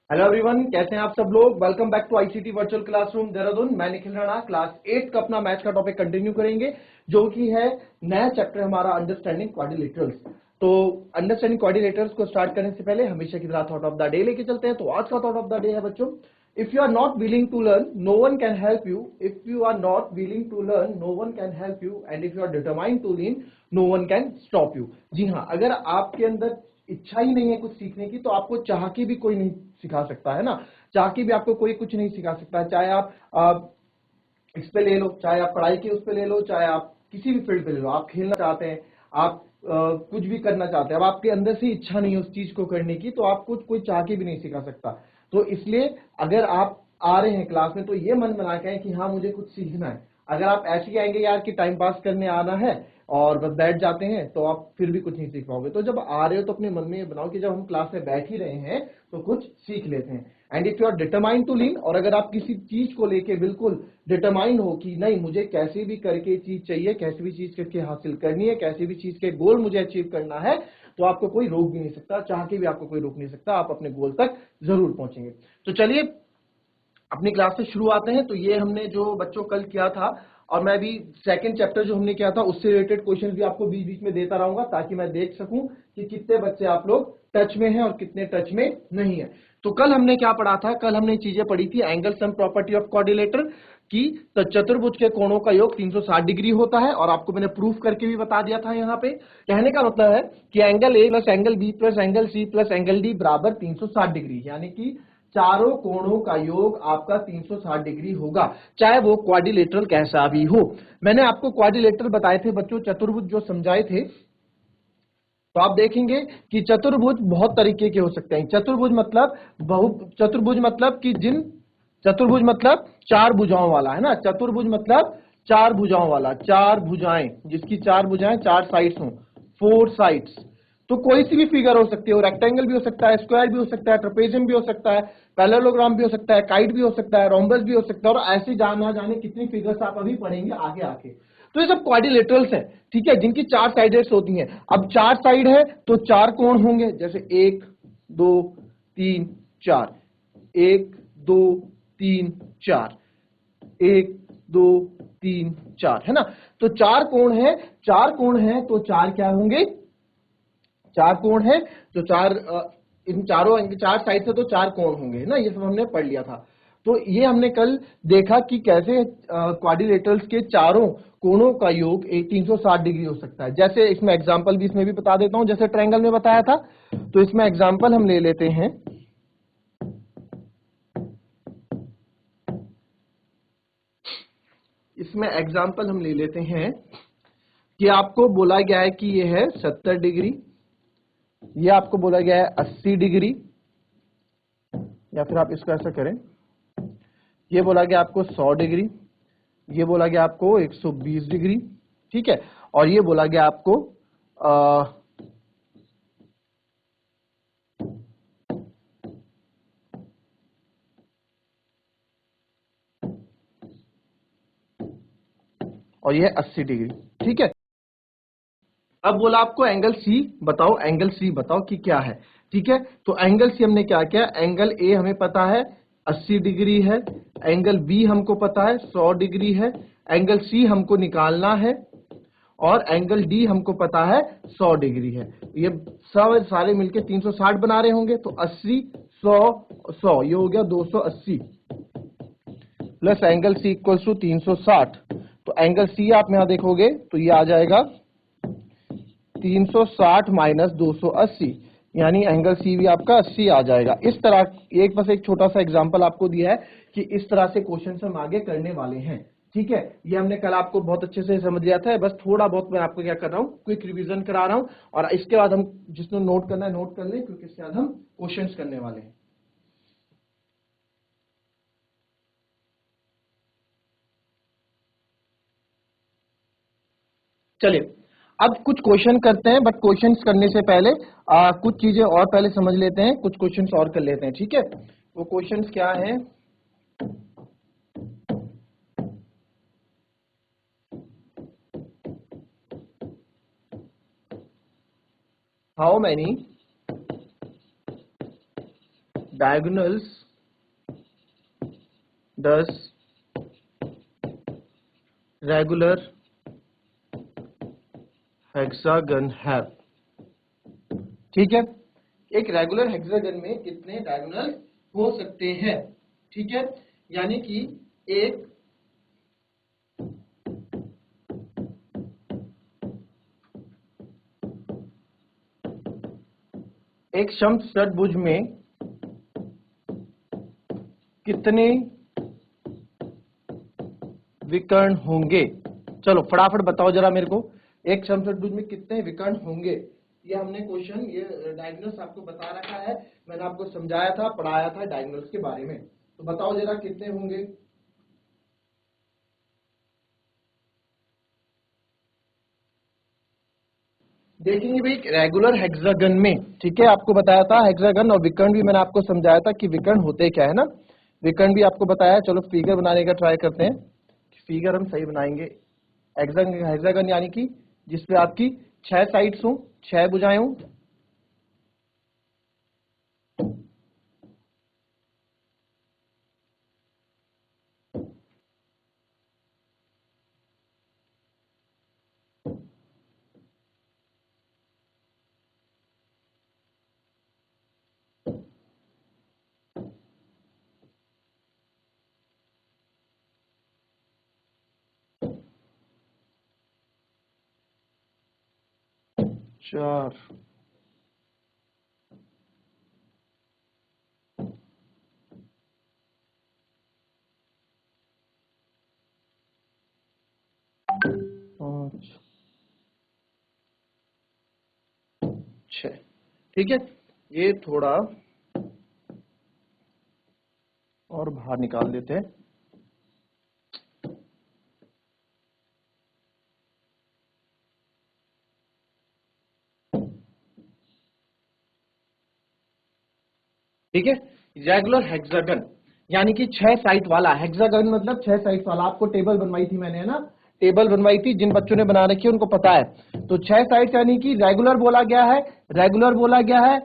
Hello everyone, कैसे हैं आप सब लोग। Welcome back to ICT virtual classroom Dehradun. मैं निखिल राणा क्लास 8 का अपना मैथ्स का टॉपिक कंटिन्यू करेंगे, जो कि है नया चैप्टर हमारा अंडरस्टैंडिंग क्वाड्रिलेटरल्स। तो अंडरस्टैंडिंग क्वाड्रिलेटरल्स को स्टार्ट करने से पहले हमेशा की तरह थॉट ऑफ द डे लेके चलते हैं। तो आज का थॉट ऑफ द डे है बच्चों, if you are not willing to learn no one can help you, if you are not willing to learn no one can help you, and if you are determined to learn no one can stop you. जी हाँ, अगर आपके अंदर इच्छा ही नहीं है कुछ सीखने की, तो आपको चाह के भी कोई नहीं सिखा सकता है ना। चाह के भी आपको कोई कुछ नहीं सिखा सकता है। चाहे आप इस पे ले लो, चाहे आप पढ़ाई के उस पे ले लो, चाहे आप किसी भी फील्ड पे ले लो। आप खेलना चाहते हैं, आप कुछ भी करना चाहते हैं, अब आपके अंदर से इच्छा नहीं है उस चीज को करने की, तो आपको कोई चाह के भी नहीं सिखा सकता। तो इसलिए अगर आप आ रहे हैं क्लास में, तो ये मन बना के आए कि हाँ मुझे कुछ सीखना है। अगर आप ऐसे ही आएंगे यार कि टाइम पास करने आना है और बस बैठ जाते हैं, तो आप फिर भी कुछ नहीं सीख पाओगे। तो जब आ रहे हो तो अपने मन में ये बनाओ कि जब हम क्लास में बैठ ही रहे हैं तो कुछ सीख लेते हैं। And if you are determined to learn, और अगर आप किसी चीज को लेके बिल्कुल डिटरमाइंड हो कि नहीं मुझे कैसे भी करके चीज चाहिए, कैसी भी चीज करके हासिल करनी है, कैसी भी चीज के गोल मुझे अचीव करना है, तो आपको कोई रोक भी नहीं सकता, चाह के भी आपको कोई रोक नहीं सकता। आप अपने गोल तक जरूर पहुंचेंगे। तो चलिए अपनी क्लास से शुरू आते हैं। तो ये हमने जो बच्चों कल किया था, और मैं भी सेकंड चैप्टर जो हमने किया था उससे रिलेटेड क्वेश्चन भी आपको बीच बीच में देता रहूंगा, ताकि मैं देख सकूं कि कितने बच्चे आप लोग टच में हैं और कितने टच में नहीं है। तो कल हमने क्या पढ़ा था, कल हमने चीजें पढ़ी थी angle sum property of quadrilateral की। तो चतुर्भुज के कोणों का योग 360 डिग्री होता है, और आपको मैंने प्रूफ करके भी बता दिया था। यहाँ पे कहने का मतलब है कि angle A plus angle B plus angle C plus angle D बराबर 360 डिग्री, यानी कि चारों कोणों का योग आपका 360 डिग्री होगा, चाहे वो क्वाड्रिलेटरल कैसा भी हो। मैंने आपको क्वाड्रिलेटरल बताए थे बच्चों, चतुर्भुज जो समझाए थे। तो आप देखेंगे कि चतुर्भुज बहुत तरीके के हो सकते हैं। चतुर्भुज मतलब चतुर्भुज मतलब कि जिन चतुर्भुज मतलब चार भुजाओं वाला, है ना। चतुर्भुज मतलब चार भुजाओं वाला, चार भुजाएं, जिसकी चार भुजाएं, चार साइड्स हों, फोर साइड्स। तो कोई सी भी फिगर हो सकती है, वो रेक्टेंगल भी हो सकता है, स्क्वायर भी हो सकता है, ट्रेपेजियम भी हो सकता है, पैरेललोग्राम भी हो सकता है, काइट भी हो सकता है, रोम्बस भी हो सकता है, और ऐसे जाना जाने कितनी फिगर्स आप अभी पढ़ेंगे आगे आके। तो ये सब क्वाड्रिलेटरल्स हैं, ठीक है, जिनकी चार साइड्स होती हैं। अब चार साइड है तो चार कोण होंगे, जैसे एक दो तीन चार, एक दो तीन चार, एक दो तीन चार, है ना। तो चार कोण है, चार कोण है तो चार क्या होंगे, चार कोण है तो चार इन चारों चार साइड से तो चार कोण होंगे, है ना। ये सब हमने पढ़ लिया था। तो ये हमने कल देखा कि कैसे क्वाड्रिलेटरल्स के चारों कोणों का योग 360 डिग्री हो सकता है। जैसे इसमें एग्जांपल भी इसमें भी बता देता हूं, जैसे ट्रायंगल में बताया था। तो इसमें एग्जांपल हम ले लेते हैं। इसमें एग्जांपल हम ले लेते हैं कि आपको बोला गया है कि ये है 70 डिग्री, ये आपको बोला गया है 80 डिग्री, या फिर आप इसको ऐसा करें, ये बोला गया आपको 100 डिग्री, ये बोला गया आपको 120 डिग्री, ठीक है, और ये बोला गया आपको और ये 80 डिग्री, ठीक है। अब बोला आपको एंगल सी बताओ, एंगल सी बताओ कि क्या है, ठीक है। तो एंगल सी हमने क्या किया, एंगल ए हमें पता है 80 डिग्री है, एंगल बी हमको पता है 100 डिग्री है, एंगल सी हमको निकालना है, और एंगल डी हमको पता है 100 डिग्री है। ये सब सारे मिलके 360 बना रहे होंगे। तो 80 100 100 ये हो गया 280, plus angle C equals to 360। तो एंगल सी आप यहां देखोगे तो ये आ जाएगा 360 माइनस 280, यानी एंगल सी भी आपका 80 आ जाएगा। इस तरह एक बस एक छोटा सा एग्जांपल आपको दिया है कि इस तरह से क्वेश्चन हम आगे करने वाले हैं, ठीक है। ये हमने कल आपको बहुत अच्छे से समझ लिया था, बस थोड़ा बहुत मैं आपको क्या कर रहा हूं, क्विक रिवीजन करा रहा हूं, और इसके बाद हम जिसने नोट करना है नोट कर लें, क्योंकि इसके बाद हम क्वेश्चंस करने वाले हैं। चलिए अब कुछ क्वेश्चन करते हैं, बट क्वेश्चंस करने से पहले कुछ चीजें और पहले समझ लेते हैं, कुछ क्वेश्चंस और कर लेते हैं, ठीक है। वो क्वेश्चंस क्या है, how many diagonals does regular hexagon have? ठीक है, एक रेगुलर हेक्सागन में कितने डायगोनल हो सकते हैं? ठीक है, यानी कि एक समषट्भुज में कितने विकर्ण होंगे? चलो फटाफट बताओ जरा मेरे को, एक समषट्भुज में कितने विकर्ण होंगे? ये हमने क्वेश्चन, ये डायगोनल्स आपको बता रखा है, मैंने आपको समझाया था, पढ़ाया था डायगोनल्स के बारे में। तो बताओ जरा कितने होंगे? देखेंगे भाई रेगुलर हेक्सागन में, ठीक है, आपको बताया था हेक्सागन और विकर्ण भी मैंने आपको समझाया था कि विकर्ण होते क्या है ना, विकर्ण भी आपको बताया। चलो फिगर बनाने का ट्राई करते हैं, फिगर हम सही बनाएंगे। हेक्सागन यानी कि जिसपे आपकी 6 साइड्स हो, 6 भुजाएं हो। चार, पांच, 6, ठीक है। ये थोड़ा और बाहर निकाल देते हैं। ठीक है, रेगुलर हेक्सागन यानी कि 6 साइड वाला, हेक्सागन मतलब 6 साइड वाला। आपको टेबल बनवाई थी मैंने, है ना, टेबल बनवाई थी, जिन बच्चों ने बना रखी है उनको पता है। तो 6 साइड यानी कि रेगुलर बोला गया है, रेगुलर बोला गया है,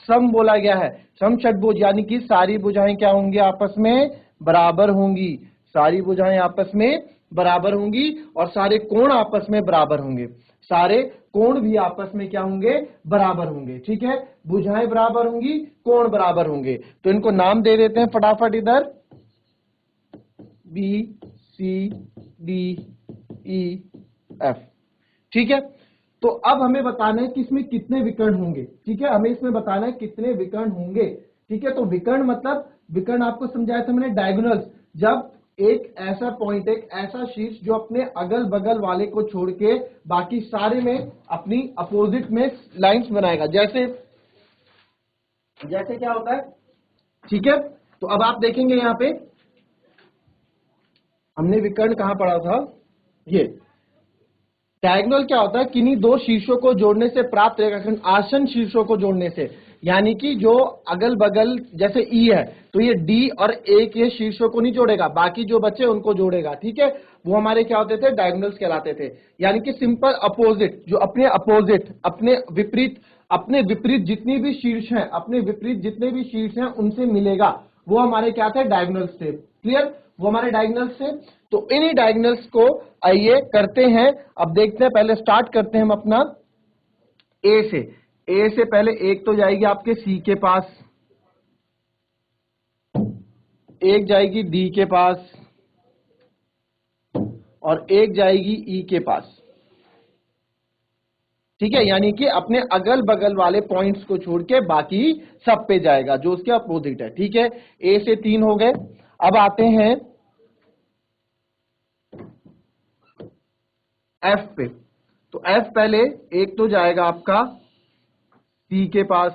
सम बोला गया है। सम षटभुज यानी कि सारी भुजाएं क्या होंगी? आपस में बराबर होंगी, सारी भुजाएं आपस में बराबर होंगी और सारे कोण आपस में बराबर होंगे, सारे कोण भी आपस में क्या होंगे? बराबर होंगे। ठीक है, भुजाएं बराबर होंगी, कोण बराबर होंगे। तो इनको नाम दे देते हैं फटाफट इधर, B C D E F. ठीक है, तो अब हमें बताना है कि इसमें कितने विकर्ण होंगे। ठीक है, हमें इसमें बताना है कितने विकर्ण होंगे। ठीक है, तो विकर्ण मतलब, विकर्ण आपको समझाया था मैंने, डायगोनल्स। जब एक ऐसा पॉइंट, एक ऐसा शीर्ष जो अपने अगल बगल वाले को छोड़ के बाकी सारे में अपनी अपोजिट में लाइंस बनाएगा, जैसे जैसे क्या होता है। ठीक है, तो अब आप देखेंगे यहां पे हमने विकर्ण कहां पढ़ा था, ये डायगोनल क्या होता है? किन्हीं दो शीर्षों को जोड़ने से प्राप्त रेखाखंड, आसन शीर्षों को जोड़ने से, यानी कि जो अगल बगल, जैसे ई है तो ये डी और ए के शीर्षों को नहीं जोड़ेगा, बाकी जो बचे उनको जोड़ेगा। ठीक है, वो हमारे क्या होते थे? डायगोनल्स कहलाते थे। यानी कि सिंपल अपोजिट, जो अपने अपोजिट, अपने विपरीत जितनी भी शीर्ष हैं, अपने विपरीत जितने भी शीर्ष हैं उनसे मिलेगा, वो हमारे क्या थे? डायगोनल्स थे। क्लियर, वो हमारे डायगोनल्स थे। तो इन्हीं डायगोनल्स को आइए करते हैं, अब देखते हैं। पहले स्टार्ट करते हैं हम अपना ए से। ए से पहले एक तो जाएगी आपके सी के पास, एक जाएगी डी के पास और एक जाएगी ई के पास। ठीक है, यानी कि अपने अगल बगल वाले पॉइंट्स को छोड़ के बाकी सब पे जाएगा जो उसके अपोजिट है। ठीक है, ए से 3 हो गए। अब आते हैं एफ पे। तो एफ पहले एक तो जाएगा आपका सी के पास,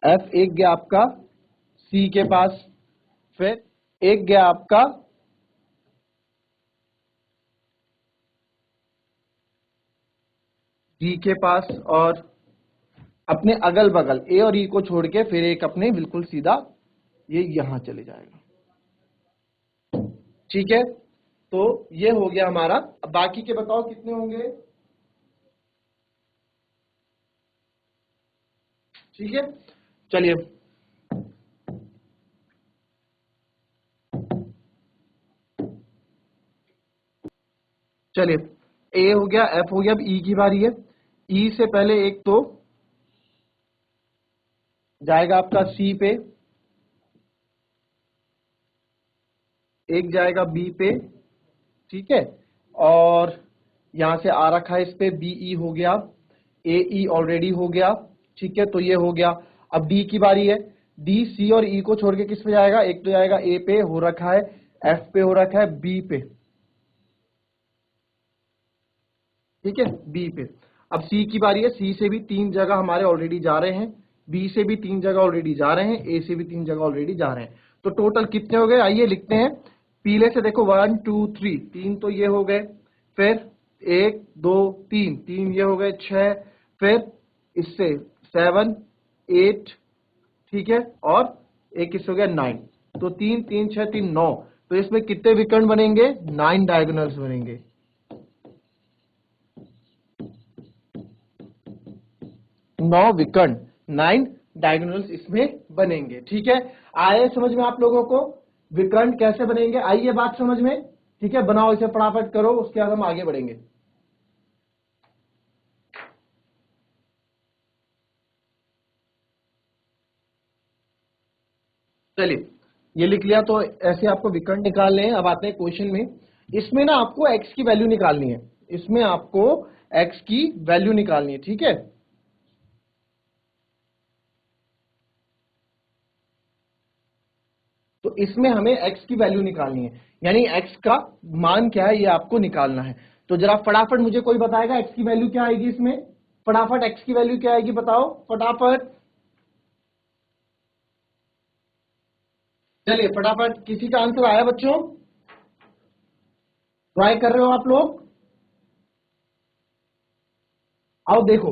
एफ एक गया आपका सी के पास, फिर एक गया आपका डी के पास, और अपने अगल बगल ए और ई को छोड़ के फिर एक अपने बिल्कुल सीधा ये यहां चले जाएगा। ठीक है, तो ये हो गया हमारा। अब बाकी के बताओ कितने होंगे। ठीक है, चलिए चलिए, ए हो गया, एफ हो गया, अब ई की बारी है। ई से पहले एक तो जाएगा आपका सी पे, एक जाएगा बी पे, ठीक है, और यहां से आ रखा है इस पे बीई हो गया, ए ई ऑलरेडी हो गया, ठीक है, तो ये हो गया। अब डी की बारी है। डी सी और ई को छोड़ के किस पे जाएगा, एक तो जाएगा ए पे हो रखा है, एफ पे हो रखा है, बी पे, ठीक है, बी पे। अब सी की बारी है। सी से भी 3 जगह हमारे ऑलरेडी जा रहे हैं, बी से भी 3 जगह ऑलरेडी जा रहे हैं, ए से भी 3 जगह ऑलरेडी जा रहे हैं। तो टोटल कितने हो गए, आइए लिखते हैं। पीले से देखो 1 2 3, 3 तो ये हो गए, फिर 1 2 3, 3 ये हो गए 6, फिर इससे 7 8, ठीक है, और एक किस हो गया 9। तो 3 3 6 3 9, तो इसमें कितने विकर्ण बनेंगे, 9 डायगोनल्स बनेंगे। 9 विकर्ण, 9 डायगोनल्स इसमें बनेंगे। ठीक है, आए समझ में आप लोगों को विकर्ण कैसे बनेंगे, आई ये बात समझ में। ठीक है, बनाओ इसे फटाफट करो, उसके बाद हम आगे बढ़ेंगे। चलिए, ये लिख लिया, तो ऐसे आपको विकर्ण निकालने हैं। अब आते हैं क्वेश्चन में। इसमें ना आपको x की वैल्यू निकालनी है, इसमें आपको x की वैल्यू निकालनी है, ठीक है। तो इसमें हमें x की वैल्यू निकालनी है, यानी x का मान क्या है ये आपको निकालना है। तो जरा फटाफट मुझे कोई बताएगा x की वैल्यू क्या आएगी इसमें, फटाफट x की वैल्यू क्या आएगी बताओ फटाफट। चलिए फटाफट, किसी का आंसर आया बच्चों, ट्राई कर रहे हो आप लोग। आओ देखो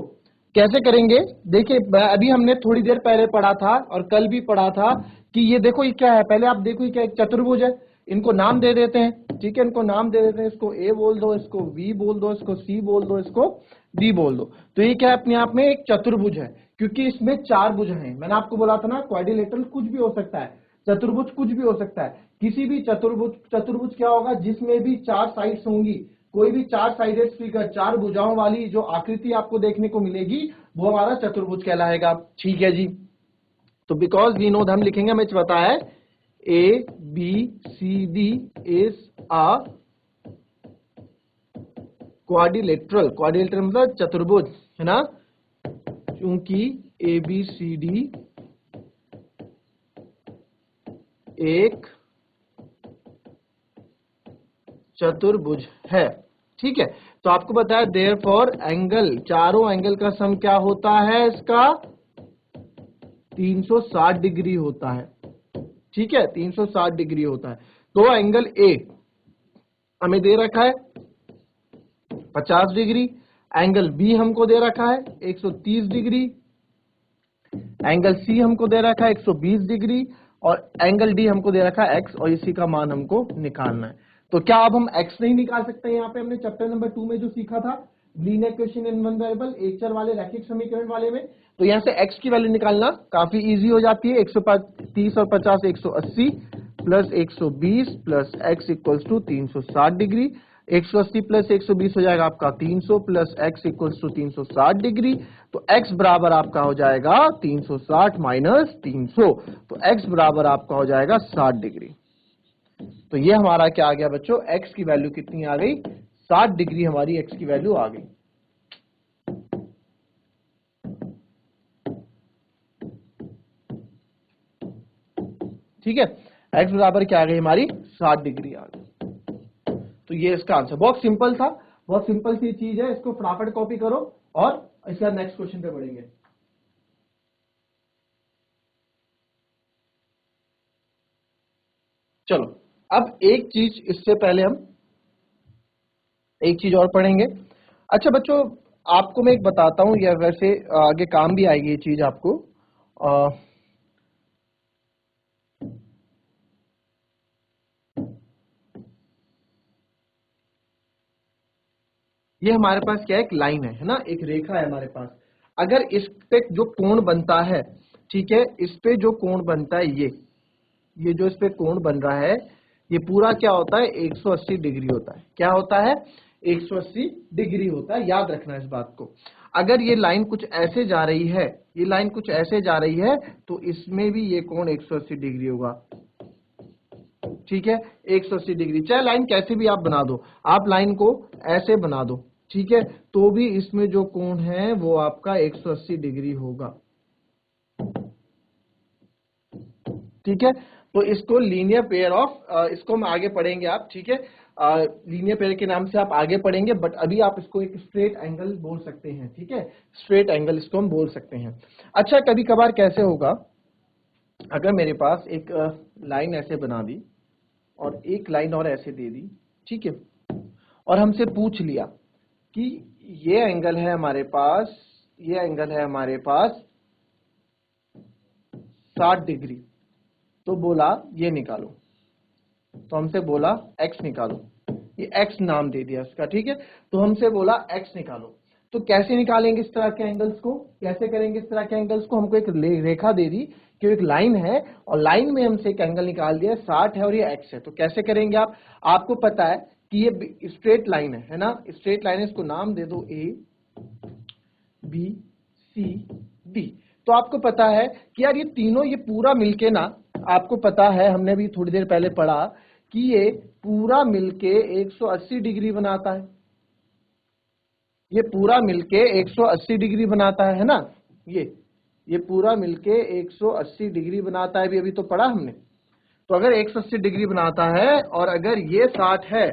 कैसे करेंगे। देखिए अभी हमने थोड़ी देर पहले पढ़ा था और कल भी पढ़ा था कि ये देखो ये क्या है, पहले आप देखो ये क्या, एक चतुर्भुज है। इनको नाम दे देते हैं, ठीक है, इनको नाम दे देते हैं। इसको ए बोल दो, इसको बी बोल दो, इसको सी बोल दो, इसको डी बोल दो। तो ये क्या है, अपने आप में एक चतुर्भुज है, क्योंकि इसमें 4 भुज हैं। मैंने आपको बोला था ना क्वाड्रिलेटरल कुछ भी हो सकता है, चतुर्भुज कुछ भी हो सकता है। किसी भी चतुर्भुज, चतुर्भुज क्या होगा, जिसमें भी 4 साइड्स होंगी। कोई भी 4 साइडेड फिगर, 4 भुजाओं वाली जो आकृति आपको देखने को मिलेगी, वो हमारा चतुर्भुज कहलाएगा। ठीक है जी, तो बिकॉज वी नो, हम लिखेंगे, हमें पता है A B C D is a quadrilateral. Quadrilateral मतलब चतुर्भुज, है ना, क्योंकि ए बी सी डी एक चतुर्भुज है। ठीक है, तो आपको बताया देयर फॉर एंगल, चारों एंगल का सम क्या होता है, इसका 360 डिग्री होता है। ठीक है, 360 डिग्री होता है। तो एंगल ए हमें दे रखा है 50 डिग्री, एंगल बी हमको दे रखा है 130 डिग्री, एंगल सी हमको दे रखा है 120 डिग्री, और एंगल डी हमको दे रखा है एक्स, और इसी का मान हमको निकालना है। तो क्या अब हम एक्स नहीं निकाल सकते? यहाँ पे हमने चैप्टर नंबर 2 में जो सीखा था, linear equation in one variable, एक चर वाले रैखिक समीकरण वाले में, तो यहाँ से एक्स की वैल्यू निकालना काफी इजी हो जाती है। 130 और 50 180 plus 120 plus x equals to 360 degree. 180 plus 120 हो जाएगा आपका 300 plus x equals to 360 degree. तो x बराबर आपका हो जाएगा 360 माइनस 300, तो x बराबर आपका हो जाएगा 60 डिग्री। तो ये हमारा क्या आ गया बच्चों, x की वैल्यू कितनी आ गई, 60 डिग्री हमारी x की वैल्यू आ गई। ठीक है, x बराबर क्या आ गई हमारी, 60 डिग्री आ गई। तो ये इसका आंसर बहुत सिंपल था, बहुत सिंपल सी चीज है। इसको फटाफट कॉपी करो और इसके बाद नेक्स्ट क्वेश्चन पे बढ़ेंगे। चलो, अब एक चीज इससे पहले हम एक चीज और पढ़ेंगे। अच्छा बच्चों, आपको मैं एक बताता हूं, या वैसे आगे काम भी आएगी ये चीज आपको। अ, ये हमारे पास क्या है, एक लाइन है ना, एक रेखा है हमारे पास। अगर इस पे जो कोण बनता है, ठीक है, इस पे जो कोण बनता है, ये जो इस पे कोण बन रहा है, ये पूरा क्या होता है, 180 डिग्री होता है। क्या होता है, 180 डिग्री होता है, याद रखना इस बात को। अगर ये लाइन कुछ ऐसे जा रही है, ये लाइन कुछ ऐसे जा रही है, तो इसमें भी ये कोण 180 डिग्री होगा, ठीक है, 180 डिग्री। चाहे लाइन कैसे भी आप बना दो, आप लाइन को ऐसे बना दो, ठीक है, तो भी इसमें जो कोण है वो आपका 180 डिग्री होगा, ठीक है। तो इसको लीनियर पेयर ऑफ, इसको हम आगे पढ़ेंगे आप, ठीक है, लीनियर पेयर के नाम से आप आगे पढ़ेंगे, बट अभी आप इसको एक स्ट्रेट एंगल बोल सकते हैं, ठीक है, स्ट्रेट एंगल इसको हम बोल सकते हैं। अच्छा, कभी कभार कैसे होगा, अगर मेरे पास एक लाइन ऐसे बना दी और एक लाइन और ऐसे दे दी, ठीक है, और हमसे पूछ लिया कि ये एंगल है हमारे पास, ये एंगल है हमारे पास 60 डिग्री, तो बोला ये निकालो, तो हमसे बोला x निकालो, ये x नाम दे दिया इसका, ठीक है, तो हमसे बोला x निकालो। तो कैसे निकालेंगे इस तरह के एंगल्स को, कैसे करेंगे इस तरह के एंगल्स को, हमको एक रेखा दे दी कि एक लाइन है और लाइन में हमसे एक एंगल निकाल दिया, 60 है और ये x है, तो कैसे करेंगे आप, आपको पता है कि ये स्ट्रेट लाइन है ना, स्ट्रेट लाइन है, इसको नाम दे दो a b c d। तो आपको पता है कि यार ये तीनों, ये पूरा मिलके ना, आपको पता है, हमने भी थोड़ी देर पहले पढ़ा कि ये पूरा मिलके 180 डिग्री बनाता है, ये पूरा मिलके 180 डिग्री बनाता है ना, ये पूरा मिलके 180 डिग्री बनाता है, अभी तो पढ़ा हमने। तो अगर 180 डिग्री बनाता है और अगर ये 60 है,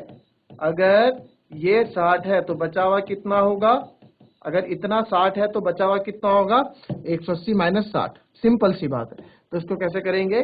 अगर ये 60 है तो बचा हुआ कितना होगा, अगर इतना 60 है तो बचा हुआ कितना होगा, 180 माइनस 60, सिंपल सी बात है। तो इसको कैसे करेंगे,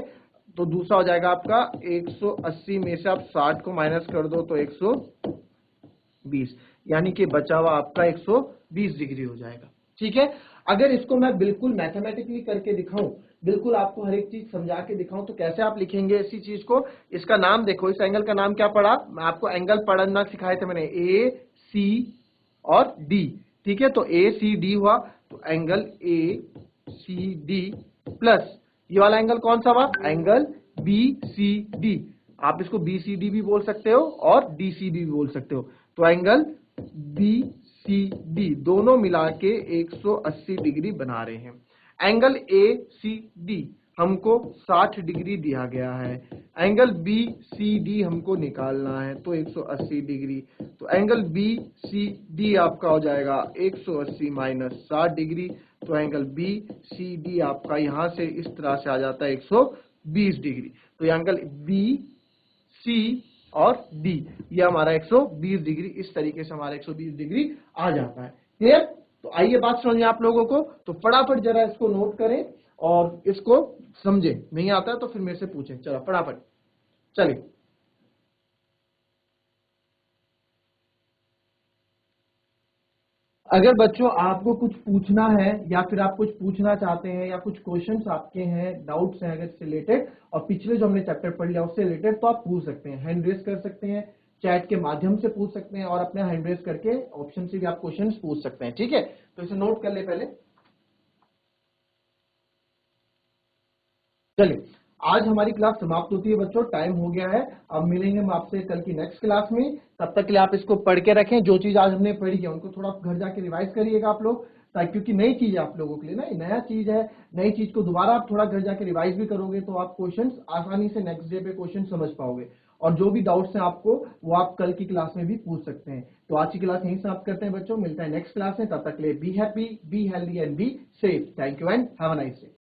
तो दूसरा हो जाएगा आपका 180 में से आप 60 को माइनस कर दो तो 120, यानी कि बचा हुआ आपका 120 डिग्री हो जाएगा, ठीक है। अगर इसको मैं बिल्कुल मैथमेटिकली करके दिखाऊं, बिल्कुल आपको हर एक चीज समझा के दिखाऊं, तो कैसे आप लिखेंगे इसी चीज को, इसका नाम देखो, इस एंगल का नाम क्या पड़ा, मैं आपको एंगल पढ़ना सिखाए थे मैंने, ए सी और डी, ठीक है, तो ए सी डी हुआ, तो angle A C D plus ये वाला एंगल कौन सा हुआ, एंगल बी सी डी, आप इसको बी सी डी भी बोल सकते हो और डी सी डी भी बोल सकते हो। तो एंगल बी सी डी दोनों मिला के 180 डिग्री बना रहे हैं। एंगल ए सी डी हमको 60 डिग्री दिया गया है, एंगल बी सी डी हमको निकालना है, तो 180 डिग्री, तो एंगल बी सी डी आपका हो जाएगा 180 माइनस 60 डिग्री, तो एंगल बी सी डी आपका यहां से इस तरह से आ जाता है 120 डिग्री। तो ये एंगल बी सी और डी, ये हमारा 120 डिग्री, इस तरीके से हमारा 120 डिग्री आ जाता है। क्लियर? तो आइए बात समझिए आप लोगों को, तो फटाफट जरा इसको नोट करें और इसको समझे, नहीं आता है तो फिर मेरे से पूछें, चलो फटाफट चलिए। अगर बच्चों आपको कुछ पूछना है या फिर आप कुछ पूछना चाहते हैं या कुछ क्वेश्चंस आपके हैं, डाउट्स हैं अगर इससे रिलेटेड, और पिछले जो हमने चैप्टर पढ़ लिया उससे रिलेटेड, तो आप पूछ सकते हैं, हैंड रेस कर सकते हैं, चैट के माध्यम से पूछ सकते हैं, और अपने हैंड रेस करके ऑप्शन से भी आप क्वेश्चंस पूछ सकते हैं, ठीक है। तो इसे नोट कर ले पहले। चलिए, आज हमारी क्लास समाप्त होती है बच्चों, टाइम हो गया है, अब मिलेंगे हम आपसे कल की नेक्स्ट क्लास में। तब तक के लिए आप इसको पढ़ के रखें, जो चीज आज हमने पढ़ी है उनको थोड़ा घर जाके रिवाइज करिएगा आप लोग, ताकि, क्योंकि नई चीज है आप लोगों के लिए ना, नया चीज है, नई चीज को दोबारा आप थोड़ा घर जाके रिवाइज भी करोगे तो आप क्वेश्चन आसानी से नेक्स्ट डे पे क्वेश्चन समझ पाओगे, और जो भी डाउट्स हैं आपको वो आप कल की क्लास में भी पूछ सकते हैं। तो आज की क्लास यहीं समाप्त करते हैं बच्चों, मिलता है नेक्स्ट क्लास में, तब तक के लिए be happy, be healthy and be safe. Thank you and have a nice day.